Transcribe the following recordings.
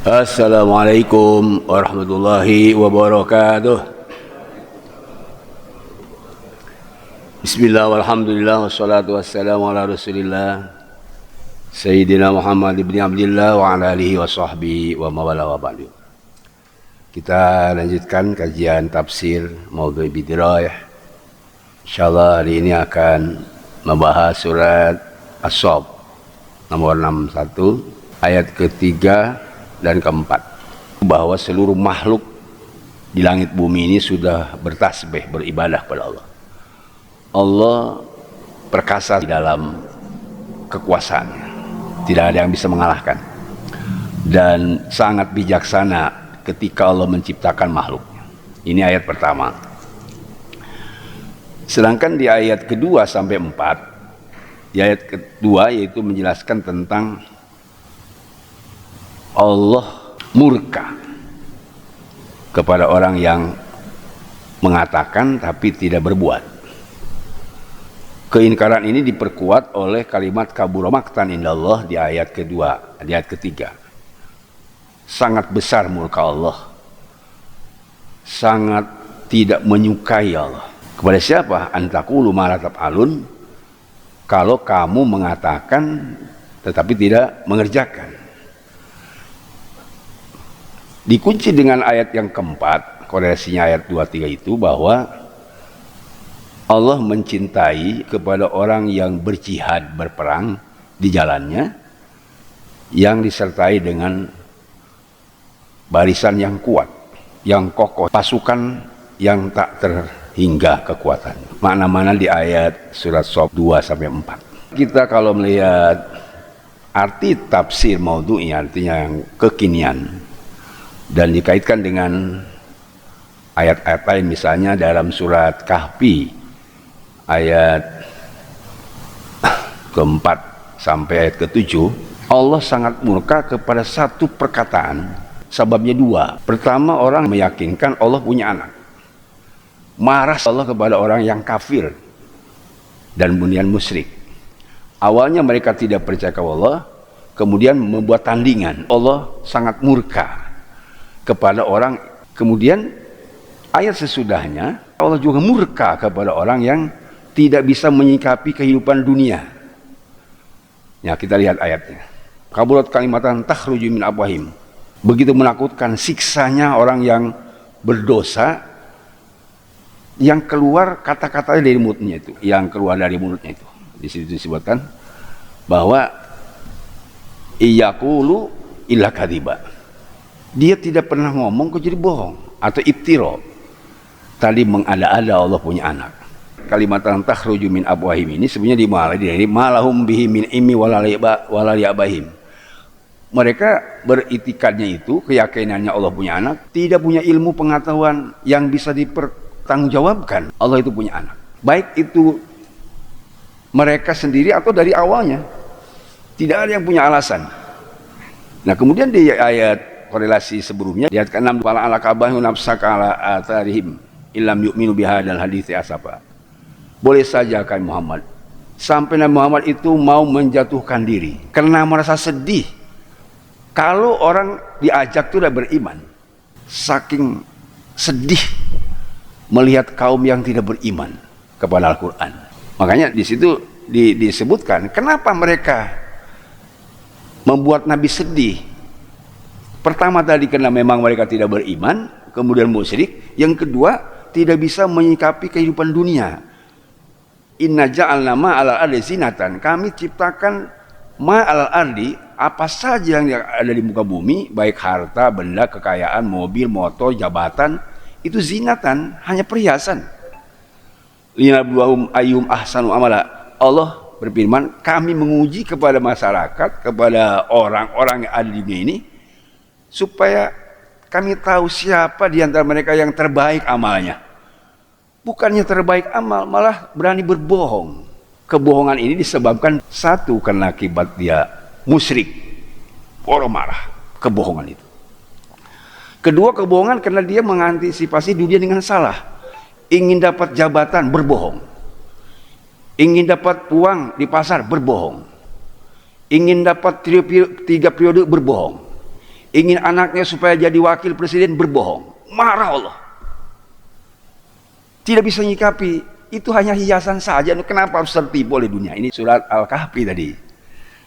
Assalamualaikum warahmatullahi wabarakatuh. Bismillah walhamdulillah wassalatu wassalamu ala rasulillah Sayyidina Muhammad ibn Abdillah wa ala alihi wa sahbihi wa mawala wa ba'du. Kita lanjutkan kajian tafsir Maudhu' Bidirayah. InsyaAllah hari ini akan membahas surat As-Saff nomor 61 ayat ketiga dan keempat, bahwa seluruh makhluk di langit bumi ini sudah bertasbih, beribadah kepada Allah. Allah perkasa di dalam kekuasaannya, tidak ada yang bisa mengalahkan, dan sangat bijaksana ketika Allah menciptakan makhluknya. Ini ayat pertama. Sedangkan di ayat kedua sampai 4, di ayat kedua yaitu menjelaskan tentang Allah murka kepada orang yang mengatakan tapi tidak berbuat. Keingkaran ini diperkuat oleh kalimat kabura maqtan indallah di ayat kedua, di ayat ketiga. Sangat besar murka Allah, sangat tidak menyukai Allah. Kepada siapa? Antaqulu ma la taf'alun, kalau kamu mengatakan tetapi tidak mengerjakan. Dikunci dengan ayat yang keempat, korelasinya ayat 23 itu, bahwa Allah mencintai kepada orang yang berjihad, berperang di jalannya, yang disertai dengan barisan yang kuat, yang kokoh, pasukan yang tak terhingga kekuatan. Mana-mana di ayat surat Saff 2-4. Kita kalau melihat arti tafsir maudhu'i, artinya yang kekinian, dan dikaitkan dengan ayat-ayat lain, misalnya dalam surat Kahfi ayat keempat sampai ayat ketujuh, Allah sangat murka kepada satu perkataan. Sebabnya dua. Pertama, orang meyakinkan Allah punya anak. Marah Allah kepada orang yang kafir dan kemudian musyrik. Awalnya mereka tidak percaya kepada Allah, kemudian membuat tandingan. Allah sangat murka kepada orang. Kemudian ayat sesudahnya Allah juga murka kepada orang yang tidak bisa menyikapi kehidupan dunia. Ya, kita lihat ayatnya. Kaburat kalimatan takhruju min afwahim. Begitu menakutkan siksanya orang yang berdosa, yang keluar kata-katanya dari mulutnya itu, yang keluar dari mulutnya itu. Di situ disebutkan bahwa iyaqulu illa kadhiba. Dia tidak pernah ngomong kecuali bohong atau iftira. Tadi mengada-ada Allah punya anak. Kalimat takhruju min afwahim ini sebenarnya dimulai dari malahum bihi min ilmi wala yabahim. Mereka beritikadnya itu, keyakinannya Allah punya anak, tidak punya ilmu pengetahuan yang bisa dipertanggungjawabkan Allah itu punya anak. Baik itu mereka sendiri atau dari awalnya. Tidak ada yang punya alasan. Nah, kemudian di ayat korelasi sebelumnya di ayat ke-6, wala ala kabahu nafsaka ala atharihim illam yu'minu bihadzal hadithi asafa. Boleh saja kan Muhammad, sampai Nabi Muhammad itu mau menjatuhkan diri karena merasa sedih kalau orang diajak tidak beriman. Saking sedih melihat kaum yang tidak beriman kepada Al-Quran. Makanya di situ disebutkan kenapa mereka membuat Nabi sedih. Pertama tadi karena memang mereka tidak beriman, kemudian musyrik. Yang kedua, tidak bisa menyikapi kehidupan dunia. Inna ja'alna ma'alal ardi zinatan. Kami ciptakan ma'alal ardi, apa saja yang ada di muka bumi, baik harta, benda, kekayaan, mobil, motor, jabatan, itu zinatan, hanya perhiasan. Linabluwahum ayyum ahsanu amala. Allah berfirman, kami menguji kepada masyarakat, kepada orang-orang yang ada di dunia ini, supaya kami tahu siapa di antara mereka yang terbaik amalnya. Bukannya terbaik amal, malah berani berbohong. Kebohongan ini disebabkan satu, karena akibat dia musyrik, orang marah, kebohongan itu. Kedua, kebohongan karena dia mengantisipasi dunia dengan salah. Ingin dapat jabatan, berbohong. Ingin dapat uang di pasar, berbohong. Ingin dapat 3 periode, berbohong. ingin anaknya supaya jadi wakil presiden, berbohong. Marah Allah. Tidak bisa nyikapi, itu hanya hiasan saja. Kenapa harus tertipu oleh dunia? Ini surat Al-Kahfi tadi.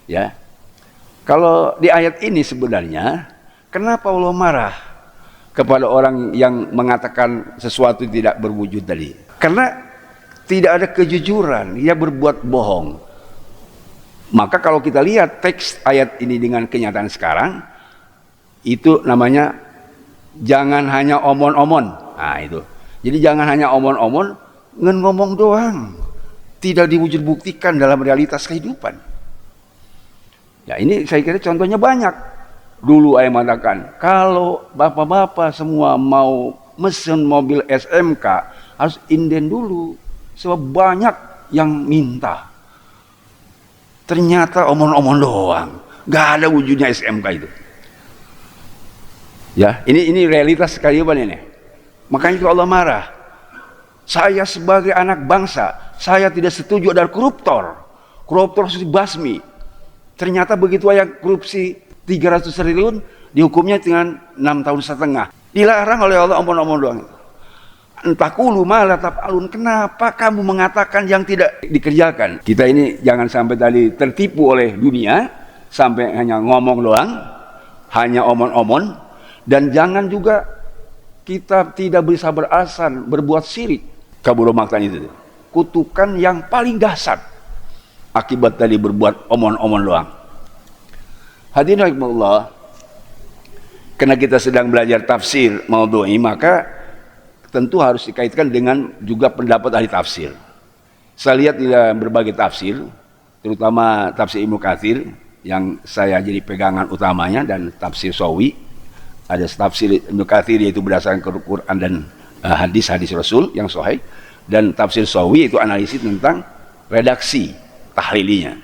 Ya. Kalau di ayat ini sebenarnya, kenapa Allah marah kepada orang yang mengatakan sesuatu tidak berwujud tadi? Karena tidak ada kejujuran, dia berbuat bohong. Maka kalau kita lihat teks ayat ini dengan kenyataan sekarang, itu namanya jangan hanya omon-omon. Nah itu. Jadi jangan hanya omon-omon, ngomong doang. Tidak diwujud buktikan dalam realitas kehidupan. Ya ini saya kira contohnya banyak. Dulu saya mengatakan, kalau bapak-bapak semua mau mesen mobil SMK, harus inden dulu. Sebab banyak yang minta. Ternyata omon-omon doang. Gak ada wujudnya SMK itu. Ya, ini realitas kehidupan ini. Makanya itu Allah marah. Saya sebagai anak bangsa, saya tidak setuju ada koruptor. Koruptor harus dibasmi. Ternyata begitu aja korupsi 300 triliun, dihukumnya dengan 6 tahun setengah. Dilarang oleh Allah omon-omon doang. Entah kulu malah taf'alun. Kenapa kamu mengatakan yang tidak dikerjakan? Kita ini jangan sampai tadi tertipu oleh dunia, sampai hanya ngomong doang, hanya omon-omon. Dan jangan juga kita tidak bisa beralasan berbuat syirik. Kabur maktan itu. Kutukan yang paling dahsyat akibat tadi berbuat omon-omon doang. Hadirin rahimakumullah, karena kita sedang belajar tafsir maudhu'i, maka tentu harus dikaitkan dengan juga pendapat ahli tafsir. Saya lihat di berbagai tafsir, terutama tafsir Ibnu Katsir yang saya jadi pegangan utamanya, dan tafsir Shawi. Ada tafsir Ibnu Katsir yaitu berdasarkan Quran dan hadis-hadis Rasul yang sahih, dan tafsir Shawi itu analisis tentang redaksi tahlilinya.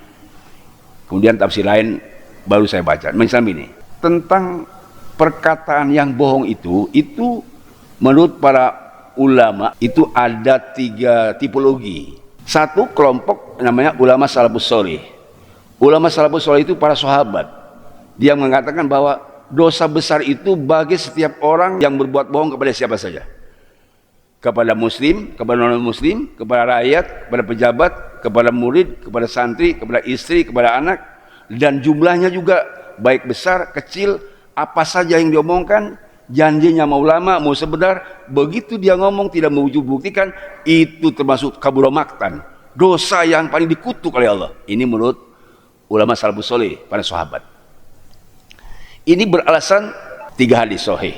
Kemudian tafsir lain baru saya baca. Misalnya ini tentang perkataan yang bohong itu menurut para ulama itu ada 3 tipologi. Satu kelompok namanya ulama salafus sholih. Ulama salafus sholih itu para sahabat. Dia mengatakan bahwa dosa besar itu bagi setiap orang yang berbuat bohong kepada siapa saja. Kepada muslim, kepada non-muslim, kepada rakyat, kepada pejabat, kepada murid, kepada santri, kepada istri, kepada anak, dan jumlahnya juga baik besar, kecil, apa saja yang diomongkan, janjinya mau lama, mau sebentar, begitu dia ngomong tidak mewujud buktikan, itu termasuk kabura maktan, dosa yang paling dikutuk oleh Allah. Ini menurut ulama salafus sholih, para sahabat. Ini beralasan 3 hadis sahih.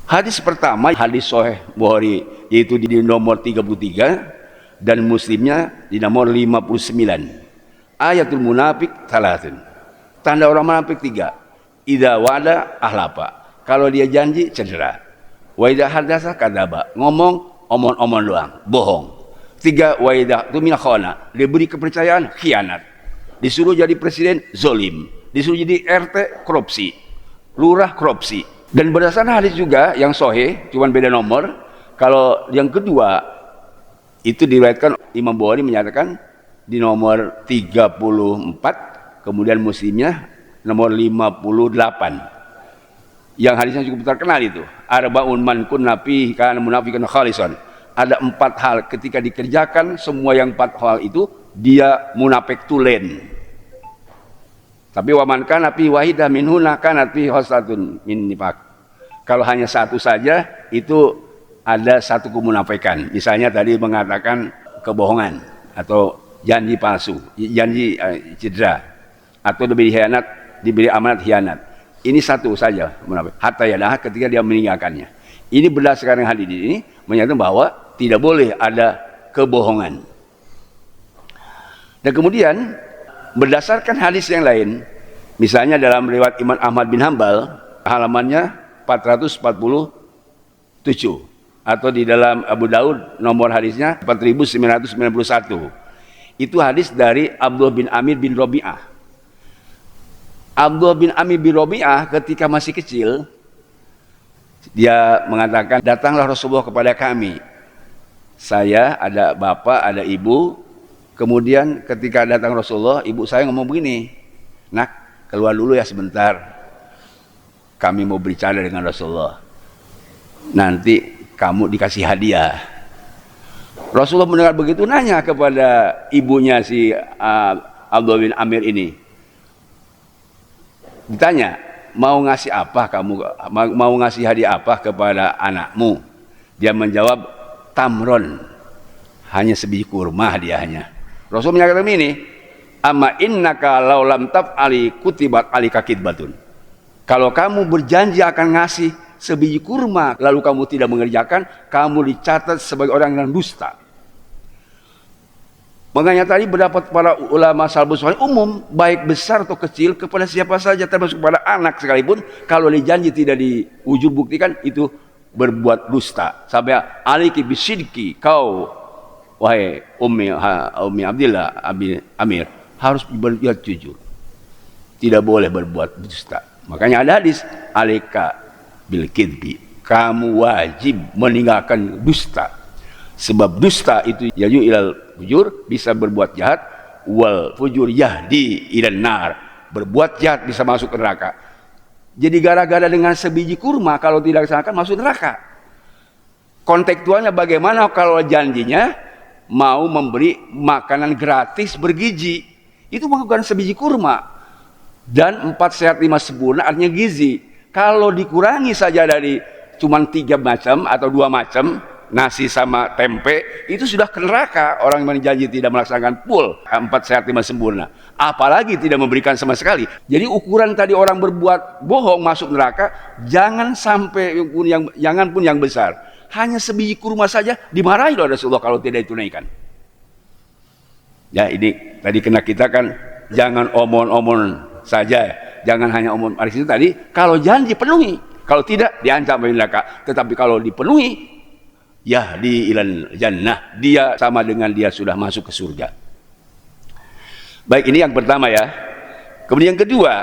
Hadis pertama, hadis sahih Bukhari, yaitu di nomor 33 dan Muslimnya di nomor 59. Ayatul munafik salatun. Tanda orang munafik 3. Idza wa'ada ahlafa. Kalau dia janji cedera. Wa idza hadatsa kadzaba. Ngomong omon-omon doang, bohong. 3. Wa idza tumina khana. Diberi kepercayaan khianat. Disuruh jadi presiden zolim. Disuruh jadi RT korupsi. Lurah korupsi. Dan berdasarkan hadis juga yang sahih, cuman beda nomor. Kalau yang kedua itu diriwayatkan Imam Bukhari menyatakan di nomor 34, kemudian Muslimnya nomor 58. Yang hadisnya cukup terkenal itu. Arba'un man kunna fihi kana munafiqan khalisan. Ada 4 hal ketika dikerjakan, semua yang 4 hal itu dia munafik tulen. Tapi waman kana fi wahidah minhuna kana fi khosatun min nifaq. Kalau hanya satu saja itu ada satu kemunafikan. Misalnya tadi mengatakan kebohongan atau janji palsu, janji cedera, atau diberi khianat, diberi amanat khianat. Ini satu saja munafik. Hatta yadah ketika dia meninggalkannya. Ini berdasarkan hadis ini menyatakan bahwa tidak boleh ada kebohongan. Dan kemudian berdasarkan hadis yang lain, misalnya dalam riwayat Imam Ahmad bin Hanbal, halamannya 447, atau di dalam Abu Daud nomor hadisnya 4991. Itu hadis dari Abdullah bin Amir bin Rabi'ah. Abdullah bin Amir bin Rabi'ah ketika masih kecil, dia mengatakan, datanglah Rasulullah kepada kami. Saya ada bapak, ada ibu. Kemudian ketika datang Rasulullah, ibu saya ngomong begini, nak keluar dulu ya sebentar. kami mau bicara dengan Rasulullah. Nanti kamu dikasih hadiah. Rasulullah mendengar begitu, nanya kepada ibunya si Abdullah bin Amir ini. Ditanya, mau ngasih apa kamu? Mau ngasih hadiah apa kepada anakmu? Dia menjawab, tamron. Hanya sebiji kurma hadiahnya. Rasul menyatakan ini, amma innaka law lam taf'ali kutibat alika kitbatun. Kalau kamu berjanji akan ngasih sebiji kurma lalu kamu tidak mengerjakan, kamu dicatat sebagai orang yang dusta. Makanya tadi pendapat para ulama salafus saleh umum, baik besar atau kecil, kepada siapa saja termasuk kepada anak sekalipun, kalau dijanji tidak diwujud buktikan, itu berbuat dusta. Sampai aliki bisidki, kau wahai Ummi Abdillah Amir harus berbuat jujur, tidak boleh berbuat dusta. Makanya ada hadis, alika bil kidbi, kamu wajib meninggalkan dusta, sebab dusta itu yaju ilal fujur, bisa berbuat jahat, wal fujur yahdi ilan nar, berbuat jahat bisa masuk ke neraka. Jadi gara-gara dengan sebiji kurma kalau tidak dilaksanakan masuk neraka. Kontekstualnya bagaimana kalau janjinya mau memberi makanan gratis bergizi, itu bukan sebiji kurma. Dan 4 sehat 5 sempurna artinya gizi. Kalau dikurangi saja dari cuma 3 macam atau 2 macam, nasi sama tempe, itu sudah ke neraka. Orang yang berjanji tidak melaksanakan full 4 sehat 5 sempurna, apalagi tidak memberikan sama sekali. Jadi ukuran tadi orang berbuat bohong masuk neraka, jangan sampai jangan pun yang besar, hanya sebiji kurma saja dimarahi oleh Rasulullah kalau tidak ditunaikan. Ya, ini tadi kena kita kan, jangan omon-omon saja, jangan hanya omong aris itu tadi. Kalau janji penuhi, kalau tidak diancam neraka. Tetapi kalau dipenuhi, ya di ilal jannah, dia sama dengan dia sudah masuk ke surga. Baik, ini yang pertama ya. Kemudian yang kedua,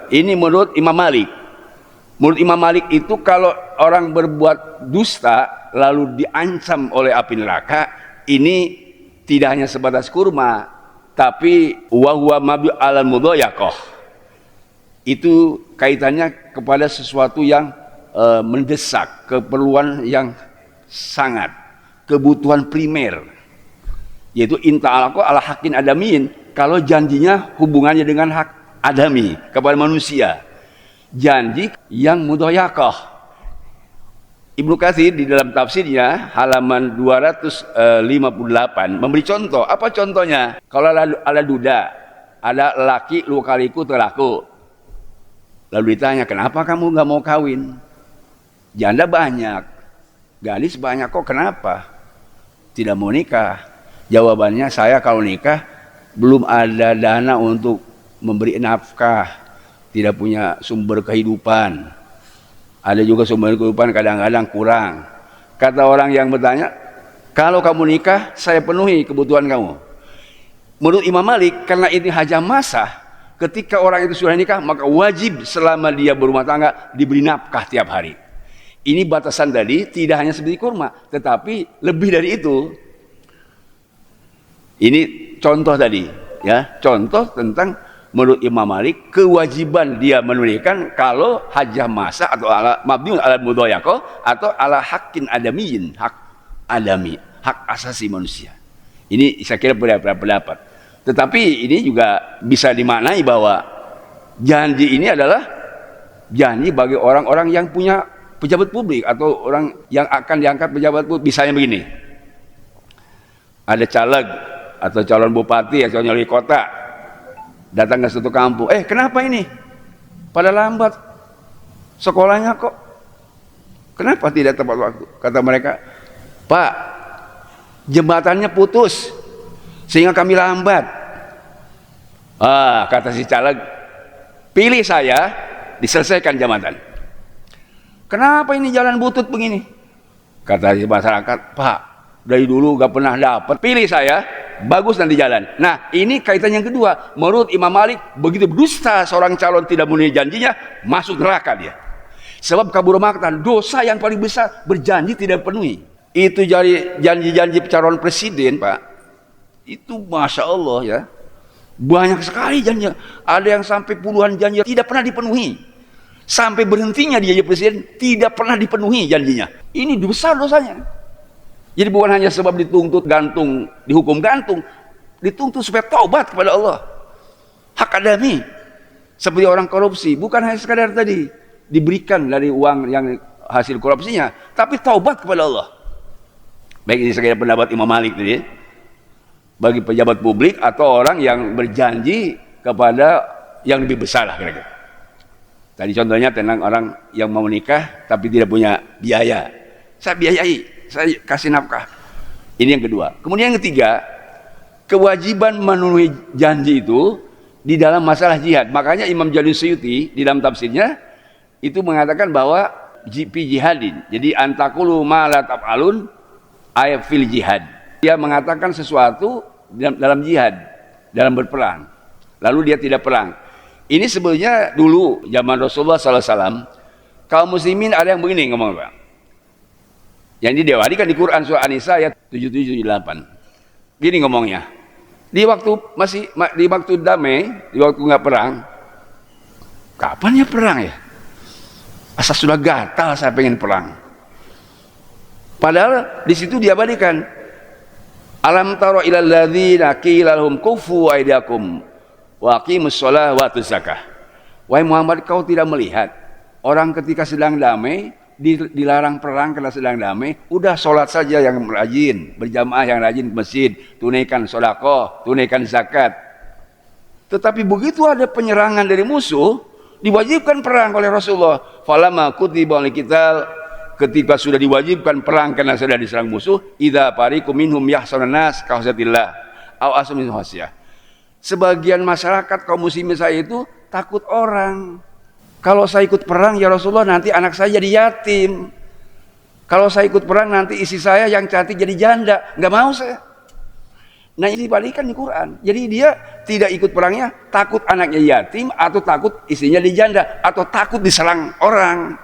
ini menurut Imam Malik. Menurut Imam Malik itu kalau orang berbuat dusta lalu diancam oleh api neraka, ini tidak hanya sebatas kurma, tapi wa huwa mabdu alal mudhayaqah. Itu kaitannya kepada sesuatu yang mendesak, keperluan yang sangat, kebutuhan primer, yaitu inta'alaqo ala haqqin adamin. Kalau janjinya hubungannya dengan hak adami kepada manusia, janji yang mudhayaqah. Ibnu Katsir di dalam tafsirnya halaman 258 memberi contoh. Apa contohnya? Kalau ada duda, ada laki lu kaliku telaku, lalu ditanya, kenapa kamu nggak mau kawin? Janda banyak, gadis banyak, kok kenapa tidak mau nikah? Jawabannya, saya kalau nikah belum ada dana untuk memberi nafkah, tidak punya sumber kehidupan. Ada juga sumber kehidupan kadang-kadang kurang. Kata orang yang bertanya, kalau kamu nikah saya penuhi kebutuhan kamu. Menurut Imam Malik, karena ini hajah masa, ketika orang itu sudah nikah, maka wajib selama dia berumah tangga diberi nafkah tiap hari. Ini batasan tadi tidak hanya sebiji kurma, tetapi lebih dari itu. Ini contoh tadi, ya, contoh tentang menurut Imam Malik kewajiban dia menunaikan kalau hajah masa atau ala mabniun ala mudhayaqah atau ala haqqin adamiyin, hak adami, hak asasi manusia. Ini saya kira pendapat. Tetapi ini juga bisa dimaknai bahwa janji ini adalah janji bagi orang-orang yang punya pejabat publik atau orang yang akan diangkat pejabat publik. Misalnya begini, ada caleg atau calon bupati atau calon wali kota datang ke suatu kampung, kenapa ini pada lambat sekolahnya kok, kenapa tidak tepat waktu? Kata mereka, Pak, jembatannya putus sehingga kami lambat. Kata si caleg, pilih saya, diselesaikan jembatan. Kenapa ini jalan butut begini? Kata si masyarakat, Pak, dari dulu gak pernah dapat, pilih saya, bagus nanti jalan. Nah, ini kaitan yang kedua. Menurut Imam Malik, begitu berdusta seorang calon tidak memenuhi janjinya, masuk neraka dia. Sebab kabur maktan, dosa yang paling besar berjanji tidak penuhi. Itu jadi janji-janji calon presiden, Pak. Itu Masya Allah ya, banyak sekali janji. Ada yang sampai puluhan janji tidak pernah dipenuhi. Sampai berhentinya dia jadi presiden, tidak pernah dipenuhi janjinya. Ini besar dosanya. Jadi bukan hanya sebab dituntut gantung, dihukum gantung, dituntut supaya taubat kepada Allah. Hak adami. Seperti orang korupsi, bukan hanya sekadar tadi diberikan dari uang yang hasil korupsinya, tapi taubat kepada Allah. Baik ini sekadar pendapat Imam Malik tadi, bagi pejabat publik atau orang yang berjanji kepada yang lebih besar lah kira-kira. Tadi contohnya tentang orang yang mau menikah tapi tidak punya biaya. Saya biayai, saya kasih nafkah. Ini yang kedua. Kemudian yang ketiga, kewajiban memenuhi janji itu di dalam masalah jihad. Makanya Imam Jalil Suyuti di dalam tafsirnya itu mengatakan bahwa fi jihadin. Jadi antakulu ma la taf'alun ay fil jihad. Dia mengatakan sesuatu dalam jihad, dalam berperang. Lalu dia tidak perang. Ini sebenarnya dulu zaman Rasulullah SAW, kaum muslimin ada yang begini ngomong, Pak. Yang ini diwarikan di Quran surah An-Nisa ayat 77-78. Gini ngomongnya. Di waktu damai, di waktu nggak perang, kapan ya perang ya? Asa sudah gatal saya pengen perang. Padahal di situ diabadikan, alam taro ilal ladzina qila lahum kufu aydiakum wa aqimus shalah wa atuz zakah. Wahai Muhammad, kau tidak melihat orang ketika sedang damai dilarang perang karena sedang damai, udah sholat saja yang rajin, berjamaah yang rajin ke masjid, tunaikan sedekah, tunaikan zakat. Tetapi begitu ada penyerangan dari musuh, diwajibkan perang oleh Rasulullah. Falamma kutiba al-qital, ketika sudah diwajibkan perang karena sudah diserang musuh, idza fariqum minhum yahsarun nas ka hasatillah aw asmin hasiyah. Sebagian masyarakat kaum muslimin saya itu takut orang. Kalau saya ikut perang ya Rasulullah, nanti anak saya jadi yatim. Kalau saya ikut perang nanti istri saya yang cantik jadi janda. Nggak mau saya. Nah ini dibalikan di Quran. Jadi dia tidak ikut perangnya takut anaknya yatim, atau takut istrinya jadi janda, atau takut diserang orang.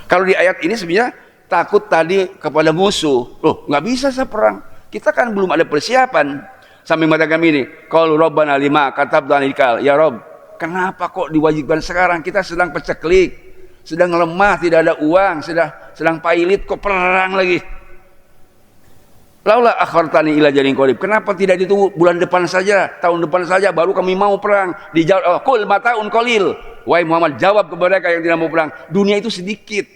Kalau di ayat ini sebenarnya takut tadi kepada musuh. Loh, nggak bisa saya perang. Kita kan belum ada persiapan. Sambil mengatakan ini, qalu rabbana lima katabta alaikal, ya Rob, kenapa kok diwajibkan sekarang? Kita sedang peceklik, sedang lemah, tidak ada uang, sedang pailit, kok perang lagi? Laula akhartani ila jalin qarib, kenapa tidak ditunggu bulan depan saja, tahun depan saja baru kami mau perang? Dijawab, qul mataun qalil. Wahai Muhammad, jawab kepada mereka yang tidak mau perang, dunia itu sedikit.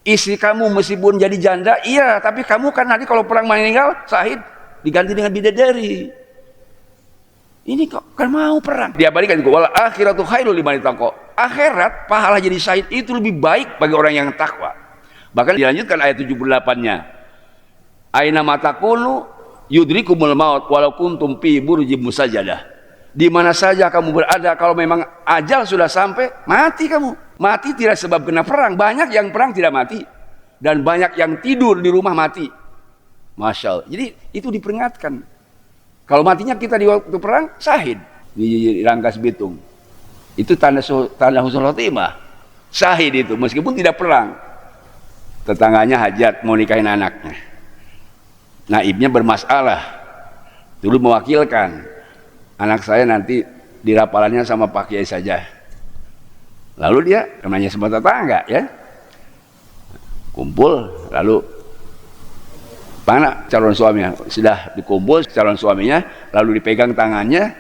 Istri kamu meskipun jadi janda, iya, tapi kamu kan nanti kalau perang meninggal, syahid, diganti dengan bidadari. Ini kok kan mau perang. Diabadikan juga, wal akhiratu khairul liman ittaqa. Akhirat pahala jadi syahid itu lebih baik bagi orang yang takwa. Bahkan dilanjutkan ayat 78-nya. Aina matakunu yudrikumul maut walau kuntum fi burujim musajjadah. Di mana saja kamu berada, kalau memang ajal sudah sampai, mati kamu. Mati tidak sebab kena perang. Banyak yang perang tidak mati, dan banyak yang tidur di rumah mati. Masya Allah. Jadi itu diperingatkan. Kalau matinya kita di waktu perang, syahid di Rangkas Bitung. Itu tanda husnul khotimah. Syahid itu meskipun tidak perang. Tetangganya hajat mau nikahin anaknya. Naibnya bermasalah. Dulu mewakilkan. Anak saya nanti dirapalannya sama Pak Kiai saja. Lalu dia kenanya sama tetangga ya. Kumpul, lalu mana calon suaminya, sudah dikumpul calon suaminya, lalu dipegang tangannya,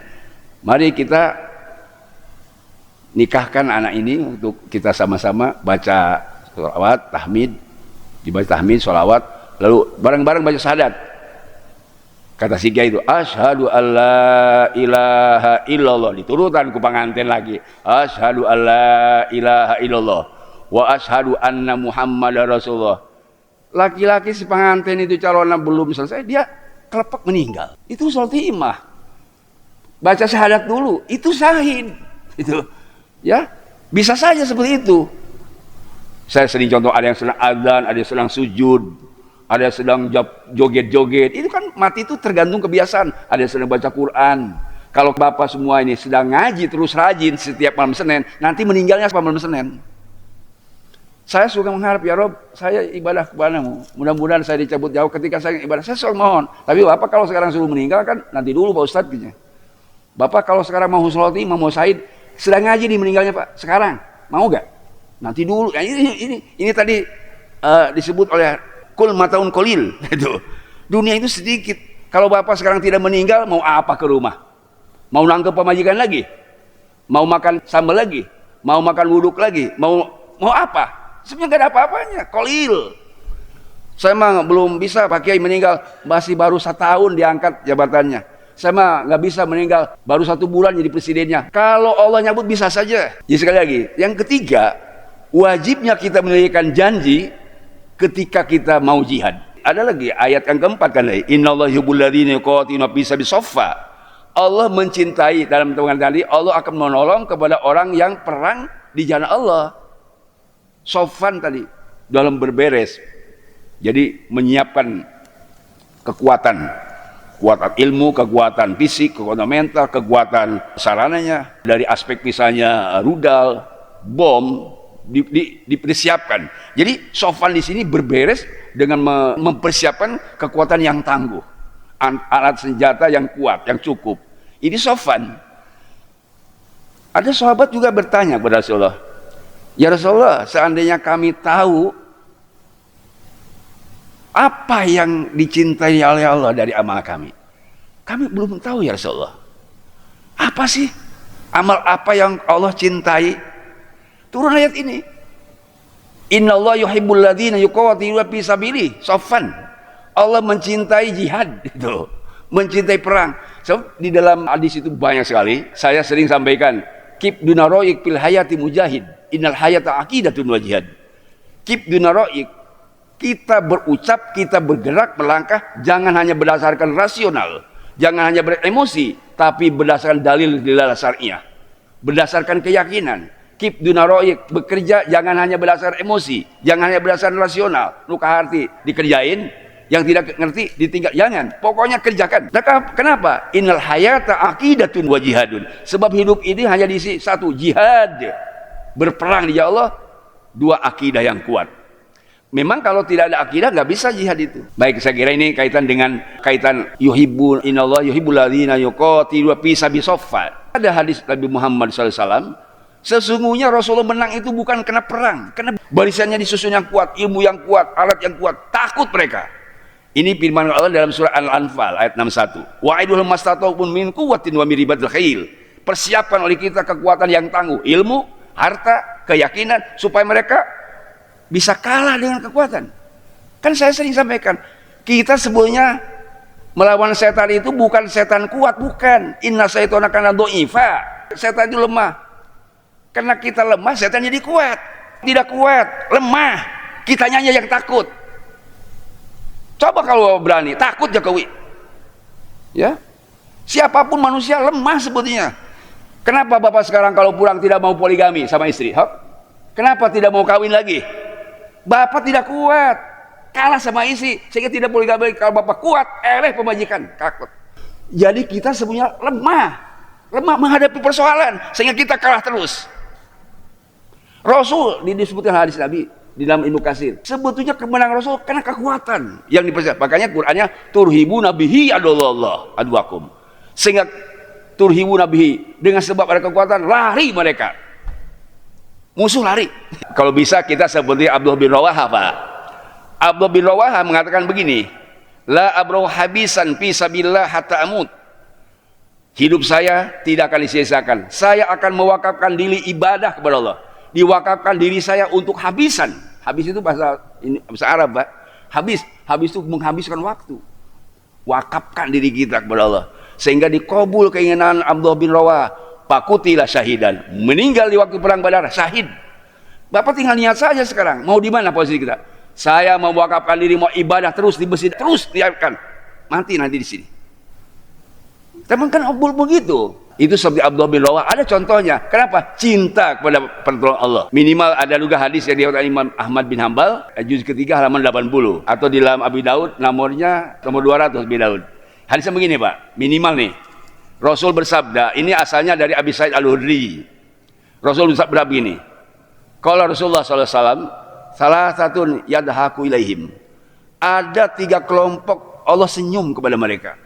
mari kita nikahkan anak ini untuk kita sama-sama baca sholawat, tahmid, dibaca tahmid, sholawat, lalu bareng-bareng baca syahadat. Kata si Kiai itu, asyhadu alla ilaha illallah, diturutan ku pengantin lagi, asyhadu alla ilaha illallah wa asyhadu anna muhammadar rasulullah. Laki-laki si pengantin itu calonnya belum selesai, dia kelepek meninggal. Itu khotimah. Baca syahadat dulu, itu syahid. Itu ya, bisa saja seperti itu. Saya sering contoh, ada yang sedang adzan, ada yang sedang sujud, ada yang sedang joget-joget. Itu kan mati itu tergantung kebiasaan. Ada yang sedang baca Quran. Kalau Bapak semua ini sedang ngaji terus rajin setiap malam Senin, nanti meninggalnya malam Senin. Saya suka mengharap, ya Rob, saya ibadah kepadamu. Mudah-mudahan saya dicabut jauh ketika saya ibadah. Saya selalu mohon. Tapi Bapak kalau sekarang suruh meninggal kan, nanti dulu Pak Ustadz. Gitu. Bapak kalau sekarang mau husnul khotimah, mau syahid, sedang ngaji di meninggalnya Pak. Sekarang, mau gak? Nanti dulu. Nah, ini tadi disebut oleh kul mataun kolil. Itu. Dunia itu sedikit. Kalau bapak sekarang tidak meninggal, mau apa ke rumah? Mau nangkep pemajikan lagi? Mau makan sambal lagi? Mau makan wuduk lagi? Mau apa? Sebenarnya nggak ada apa-apanya. Kolil. Saya mah belum bisa Pak Kiai meninggal, masih baru 1 tahun diangkat jabatannya. Saya mah nggak bisa meninggal, baru 1 bulan jadi presidennya. Kalau Allah nyabut bisa saja. Jadi sekali lagi, yang ketiga, wajibnya kita menunaikan janji ketika kita mau jihad. Ada lagi ayat yang keempat kan, innallaha yuhibbul ladzina yuqatiluna fi sabilillah shaffa. Allah mencintai, dalam hitungan tadi Allah akan menolong kepada orang yang perang di jalan Allah. Sofan tadi dalam berberes. Jadi menyiapkan kekuatan ilmu, kekuatan fisik, kekuatan mental, kekuatan sarananya dari aspek misalnya rudal, bom dipersiapkan. Jadi sofan di sini berberes dengan mempersiapkan kekuatan yang tangguh, alat senjata yang kuat, yang cukup. Ini sofan. Ada sahabat juga bertanya kepada Rasulullah, ya Rasulullah, seandainya kami tahu apa yang dicintai oleh Allah dari amal kami belum tahu ya Rasulullah. Apa sih amal apa yang Allah cintai? Turun ayat ini, innallaha yuhibbul ladzina yuqatiluna fi sabilihi shaffan. Allah mencintai jihad, itu mencintai perang. So, di dalam hadis itu banyak sekali. Saya sering sampaikan, keep dunaroik fil hayati mujahid, innal hayata aqidatun wa jihad. Keep dunaroik, kita berucap, kita bergerak, melangkah, jangan hanya berdasarkan rasional, jangan hanya beremosi, tapi berdasarkan dalil syariah, berdasarkan keyakinan. Keep dunaroik, bekerja jangan hanya berdasarkan emosi, jangan hanya berdasarkan rasional. Luka hati dikerjain, yang tidak ngerti ditinggal, jangan. Pokoknya kerjakan. Kenapa? Innal hayata aqidatun wa jihadun. Sebab hidup ini hanya diisi 1, jihad, berperang di jalan Allah, 2, akidah yang kuat. Memang kalau tidak ada akidah nggak bisa jihad itu. Baik, saya kira ini kaitan yuhibbul, innallaha yuhibbul ladzina yuqatiluna fi sabilillah shaffa. Ada hadis Nabi Muhammad SAW, sesungguhnya Rasulullah menang itu bukan karena perang, karena barisannya disusun yang kuat, ilmu yang kuat, alat yang kuat, takut mereka. Ini firman Allah dalam surah Al-Anfal ayat 61. Wa'idul mastata'un min quwwatin wa min ribatil khail. Persiapkan oleh kita kekuatan yang tangguh, ilmu, harta, keyakinan, supaya mereka bisa kalah dengan kekuatan. Kan saya sering sampaikan, kita sebenarnya melawan setan itu bukan setan kuat, bukan. Inna syaitana kana dha'ifa. Setan itu lemah. Karena kita lemah, setan jadi kuat. Tidak kuat, lemah. Kitanya yang takut. Coba kalau berani, takut Jokowi. Ya. Siapapun manusia lemah sebetulnya. Kenapa Bapak sekarang kalau pulang tidak mau poligami sama istri? Kenapa tidak mau kawin lagi? Bapak tidak kuat, kalah sama istri, sehingga tidak boleh gabung. Kalau bapak kuat, pemajikan, takut. Jadi kita sebenarnya lemah menghadapi persoalan, sehingga kita kalah terus. Rasul disebutkan hadis Nabi di dalam Ibnu Katsir, sebetulnya kemenangan Rasul karena kekuatan yang dipersiapkan. Makanya Qur'annya turhibu nabihi aduakum, sehingga turhibu nabihi, dengan sebab ada kekuatan lari mereka. Musuh lari. Kalau bisa kita seperti Abdullah bin Rawaha, Pak. Abdullah bin Rawaha mengatakan begini, la abrahu habisan fi sabilillah hatta amut. Hidup saya tidak akan disia-siakan. Saya akan mewakafkan diri ibadah kepada Allah. Diwakafkan diri saya untuk habisan. Habis itu bahasa Arab, Pak. Habis itu menghabiskan waktu. Wakafkan diri kita kepada Allah, sehingga dikabul keinginan Abdullah bin Rawaha. Pakutilah syahidan, meninggal di waktu perang Badar, syahid. Bapak tinggal niat saja sekarang, mau di mana posisi kita? Saya mau mewakafkan diri, mau ibadah terus di masjid, terus niatkan, mati nanti di sini. Teman kan begitu. Itu seperti Abdullah bin Rawaha, ada contohnya. Kenapa? Cinta kepada pertolongan Allah. Minimal ada juga hadis yang diriwayatkan Imam Ahmad bin Hambal, juz ketiga halaman 80, atau di dalam Abi Daud nomor 200 Abi Daud. Hadisnya begini, Pak, minimal nih. Rasul bersabda, ini asalnya dari Abi Sa'id Al-Khudri. Rasul bersabda begini, kalau Rasulullah SAW, salah satu yadhaku ilaihim, ada 3 kelompok Allah senyum kepada mereka,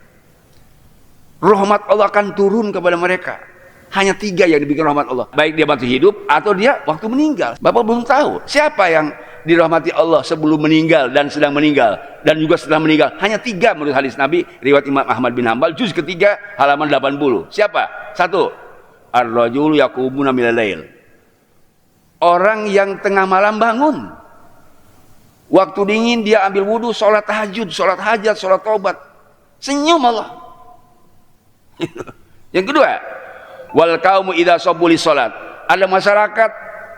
rahmat Allah akan turun kepada mereka. Hanya 3 yang diberikan rahmat Allah. Baik dia waktu hidup atau dia waktu meninggal. Bapak belum tahu siapa yang dirahmati Allah sebelum meninggal dan sedang meninggal dan juga setelah meninggal. Hanya 3 menurut hadis Nabi riwayat Imam Ahmad bin Hanbal juz ketiga halaman 80. Siapa? 1. Ar-rajulu yaqumuna minal lail. Orang yang tengah malam bangun. Waktu dingin dia ambil wudu, sholat tahajud, sholat hajat, sholat taubat. Senyum Allah. Yang kedua, wal qaumu idza shabbu li sholat. Ada masyarakat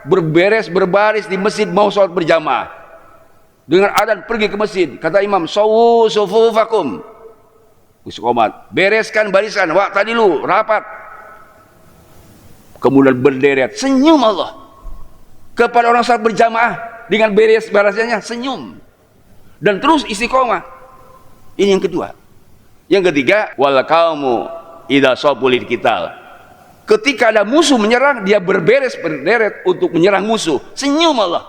berbaris di masjid mau sholat berjamaah. Dengan adzan pergi ke masjid. Kata imam, sawu sufufakum. Istiqomah. Bereskan barisan. Wa'tadilu, rapat. Kemudian berderet. Senyum Allah. Kepada orang sholat berjamaah. Dengan beres barisannya senyum dan terus istiqomah. Ini yang kedua. Yang ketiga, wal qaumu idza sabulil qital. Ketika ada musuh menyerang, dia berderet untuk menyerang musuh. Senyum Allah.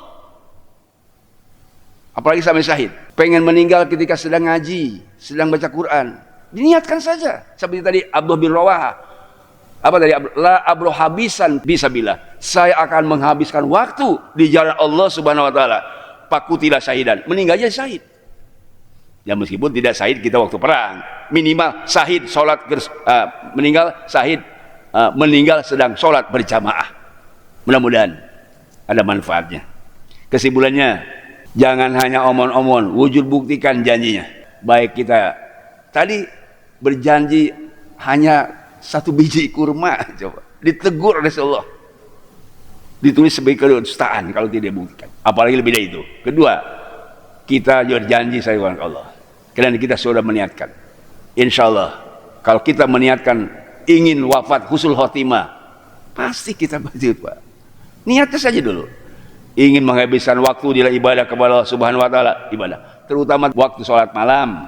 Apalagi sampai syahid, pengen meninggal ketika sedang ngaji, sedang baca Quran, diniatkan saja. Seperti tadi Abdullah bin Rawaha. Apa tadi? La abroh habisan bisabillah. Saya akan menghabiskan waktu di jalan Allah Subhanahu wa taala. Pakutilah syahidan. Meninggal aja syahid. Ya meskipun tidak syahid kita waktu perang, minimal syahid salat meninggal syahid meninggal sedang salat berjamaah. Mudah-mudahan ada manfaatnya. Kesimpulannya, jangan hanya omong-omong, wujud buktikan janjinya. Baik kita tadi berjanji hanya 1 biji kurma, coba ditegur oleh Allah, ditulis sebagai kedustaan kalau tidak dibuktikan, apalagi lebih dari itu. Kedua, kita berjanji saya kepada Allah, karena kita sudah meniatkan, insya Allah kalau kita meniatkan ingin wafat husnul khotimah, pasti kita berjumpa. Niatnya saja dulu, ingin menghabiskan waktu di ibadah kepada Allah Subhanahu wa taala, ibadah terutama waktu sholat malam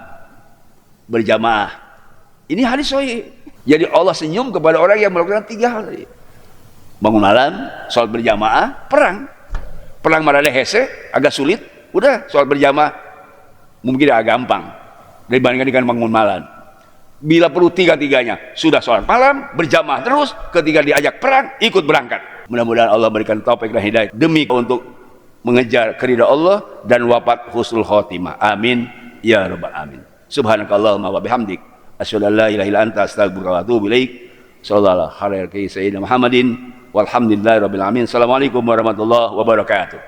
berjamaah. Ini hadis sahih. Jadi Allah senyum kepada orang yang melakukan 3 hal tadi. Bangun malam, sholat berjamaah, perang. Perang marane hese, agak sulit. Udah, sholat berjamaah mungkin agak gampang dibandingkan dengan bangun malam. Bila perlu 3-tiganya, sudah sholat malam, berjamaah terus. Ketika diajak perang, ikut berangkat. Mudah-mudahan Allah berikan taufik dan hidayah demi untuk mengejar keridhaan Allah dan wafat husnul khotimah. Amin ya rabbal alamin. Subhanakallahumma wa bihamdik, asyhadu an la ilaha illa anta, astaghfiruka wa atubu ilaik. Sallallahu alaihi wa sallam Muhammadin walhamdulillahi rabbil alamin. Assalamualaikum warahmatullahi wabarakatuh.